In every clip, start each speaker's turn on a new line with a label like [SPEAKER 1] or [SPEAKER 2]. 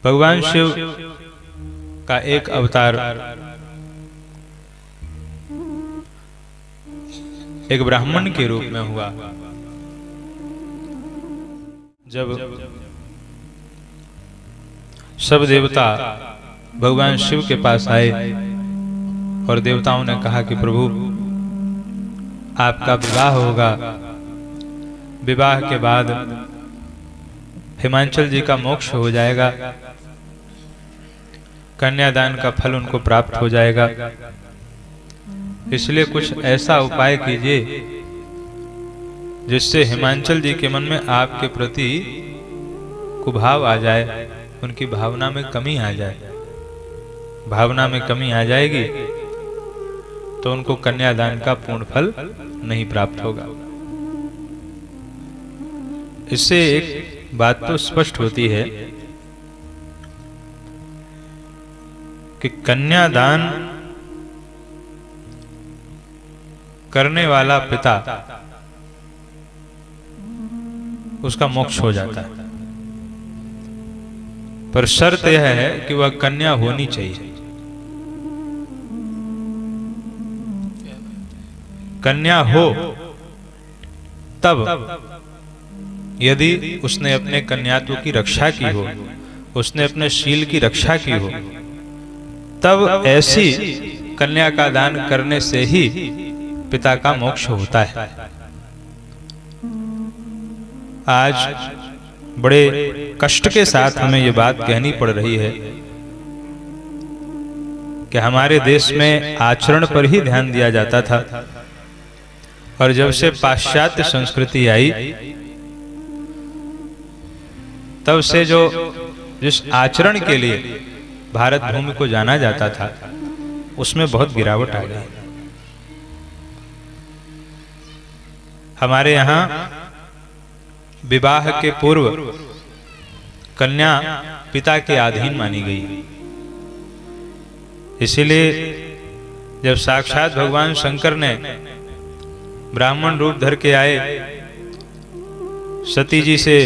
[SPEAKER 1] भगवान शिव का एक अवतार एक ब्राह्मण के रूप में हुआ। जब सब देवता भगवान शिव के पास आए और देवताओं ने कहा कि प्रभु आपका विवाह होगा, विवाह के बाद हिमांचल जी का मोक्ष हो जाएगा, कन्यादान का फल उनको प्राप्त हो जाएगा, इसलिए कुछ ऐसा उपाय कीजिए जिससे हिमांचल जी के मन में आपके प्रति कुभाव आ जाए, उनकी भावना में कमी आ जाए। भावना में कमी आ जाएगी तो उनको कन्यादान का पूर्ण फल नहीं प्राप्त होगा। इससे एक बात तो स्पष्ट होती है कि कन्यादान करने वाला पिता उसका मोक्ष हो जाता है, पर शर्त यह है कि वह कन्या होनी चाहिए। कन्या हो तब, यदि उसने अपने कन्यात्व की रक्षा की हो, उसने अपने शील की रक्षा की हो, तब ऐसी कन्या का दान करने से ही पिता का मोक्ष होता है। आज बड़े कष्ट के साथ हमें ये बात कहनी पड़ रही है कि हमारे देश में आचरण पर ही ध्यान दिया जाता था, और जब से पाश्चात्य संस्कृति आई तब से जिस आचरण के लिए भारत भूमि को जाना जाता था उसमें बहुत गिरावट आ गई। हमारे यहाँ विवाह के पूर्व कन्या पिता के अधीन मानी गई। इसीलिए जब साक्षात भगवान शंकर ने ब्राह्मण रूप धर के आए सती जी से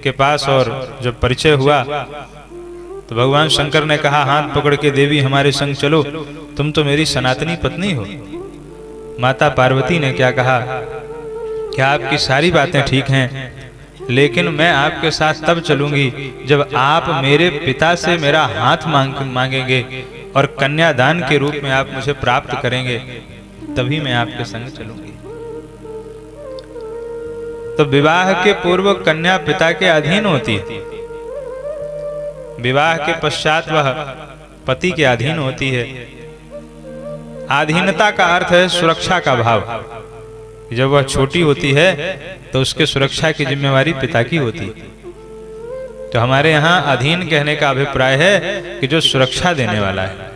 [SPEAKER 1] के पास, और जब परिचय हुआ तो भगवान शंकर ने कहा, हाथ पकड़ के देवी हमारे संग चलो, तुम तो मेरी सनातनी पत्नी हो। माता पार्वती ने क्या कहा कि आपकी सारी बातें ठीक हैं, लेकिन मैं आपके साथ तब चलूंगी जब आप मेरे पिता से मेरा हाथ मांगेंगे और कन्यादान के रूप में आप मुझे प्राप्त करेंगे, तभी मैं आपके संग चलूंगी। तो विवाह के पूर्व कन्या पिता के अधीन होती है, विवाह के पश्चात वह पति के अधीन होती है। अधीनता का अर्थ है सुरक्षा का भाव। जब वह छोटी होती है तो उसके सुरक्षा की जिम्मेवारी पिता की होती है। तो हमारे यहाँ अधीन कहने का अभिप्राय है कि जो सुरक्षा देने वाला है।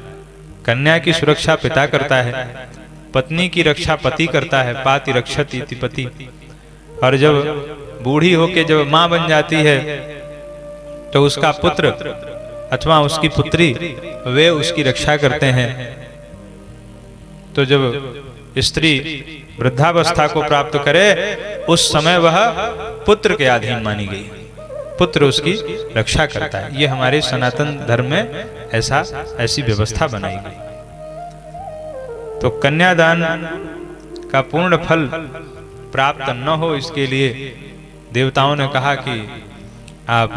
[SPEAKER 1] कन्या की सुरक्षा पिता करता है, पत्नी की रक्षा पति करता है, पाति रक्षति इति पति। और जब बूढ़ी होके जब माँ बन जाती है तो उसका पुत्र अथवा उसकी पुत्री वे उसकी रक्षा करते हैं। तो जब स्त्री वृद्धावस्था को प्राप्त करे उस समय वह पुत्र के अधीन मानी गई, पुत्र उसकी रक्षा करता है। ये हमारे सनातन धर्म में ऐसी व्यवस्था बनाई गई। तो कन्यादान का पूर्ण फल प्राप्त न हो, इसके लिए देवताओं ने कहा कि आप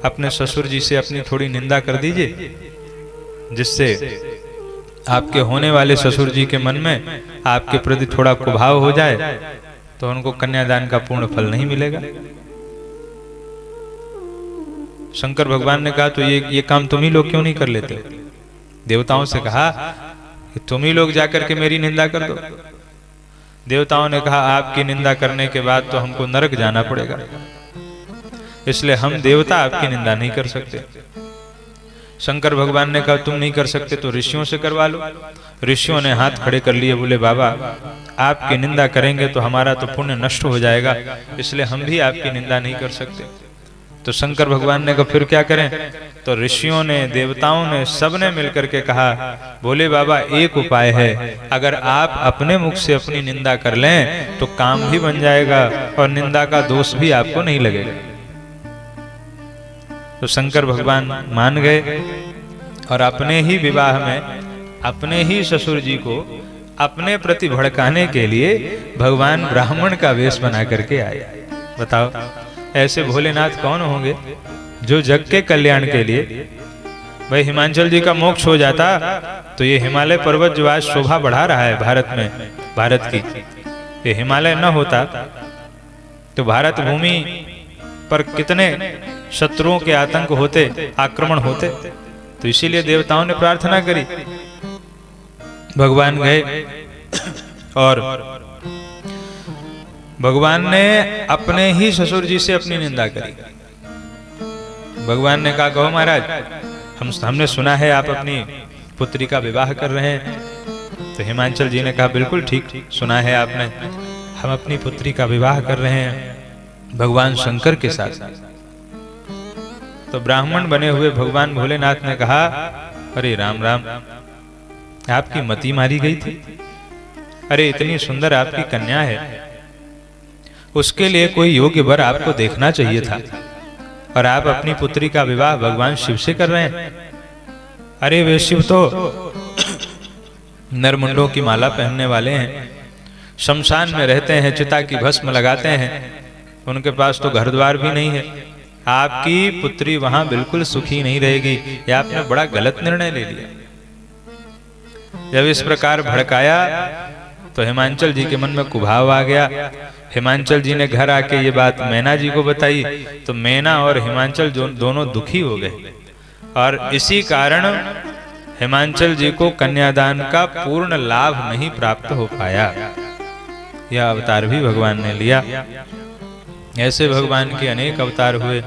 [SPEAKER 1] अपने ससुर जी से अपनी थोड़ी निंदा कर दीजिए, जिससे आपके होने वाले ससुर जी के मन में आपके प्रति थोड़ा कुभाव हो जाए, तो उनको कन्यादान का पूर्ण फल नहीं मिलेगा। शंकर भगवान ने कहा, तो ये काम तुम ही लोग क्यों नहीं कर लेते? देवताओं से कहा कि तुम ही लोग जाकर के मेरी निंदा कर दो। देवताओं ने कहा, आपकी निंदा करने के बाद तो हमको नरक जाना पड़ेगा, इसलिए हम देवता आपकी निंदा नहीं कर सकते। शंकर भगवान ने कहा, तुम नहीं कर सकते तो ऋषियों से करवा लो। ऋषियों ने हाथ खड़े कर लिए, बोले बाबा आपकी निंदा करेंगे तो हमारा तो पुण्य नष्ट हो जाएगा, इसलिए हम भी आपकी निंदा नहीं कर सकते। तो शंकर भगवान ने कहा, फिर क्या करें? तो ऋषियों ने, देवताओं ने, सबने मिलकर के कहा, बोले बाबा एक उपाय है, अगर आप अपने मुख से अपनी निंदा कर लें तो काम भी बन जाएगा और निंदा का दोष भी आपको नहीं लगेगा। तो शंकर भगवान मान गए और अपने ही विवाह में अपने ही ससुर जी को अपने प्रति भड़काने के लिए भगवान ब्राह्मण का वेश बना करके आए। बताओ ऐसे भोलेनाथ कौन होंगे जो जग के कल्याण के लिए। भाई हिमांचल जी का मोक्ष हो जाता तो ये हिमालय पर्वत जो आज शोभा बढ़ा रहा है भारत में, भारत की, ये हिमालय न होता तो भारत भूमि पर कितने शत्रुओं के आतंक होते, आक्रमण होते। तो इसीलिए देवताओं ने प्रार्थना करी। भगवान गए और भगवान ने अपने ही ससुर जी से अपनी निंदा करी। भगवान ने कहा कहो महाराज, हमने सुना है आप अपनी पुत्री का विवाह कर रहे हैं। तो हिमांचल जी ने कहा बिल्कुल ठीक सुना है आपने, हम अपनी पुत्री का विवाह कर रहे हैं भगवान शंकर के साथ। तो ब्राह्मण बने हुए भगवान भोलेनाथ ने कहा अरे राम राम, आपकी मति मारी गई थी। अरे इतनी सुंदर आपकी कन्या है, उसके लिए कोई योग्य वर आपको देखना चाहिए था और आप अपनी पुत्री का विवाह भगवान शिव से कर रहे हैं। अरे वे शिव तो नरमुंडों की माला पहनने वाले हैं, शमशान में रहते हैं, चिता की भस्म लगाते हैं, उनके पास तो घर द्वार भी नहीं है। आपकी पुत्री वहां बिल्कुल सुखी नहीं रहेगी, ये आपने बड़ा गलत निर्णय ले लिया। जब इस प्रकार भड़काया तो हिमांचल जी के मन में कुभाव आ गया। हिमांचल जी ने घर आके ये बात मैना जी को बताई तो मैना और हिमांचल दोनों दुखी हो गए और इसी कारण हिमांचल जी को कन्यादान का पूर्ण लाभ नहीं प्राप्त हो पाया। यह अवतार भी भगवान ने लिया। ऐसे भगवान के अनेक अवतार हुए।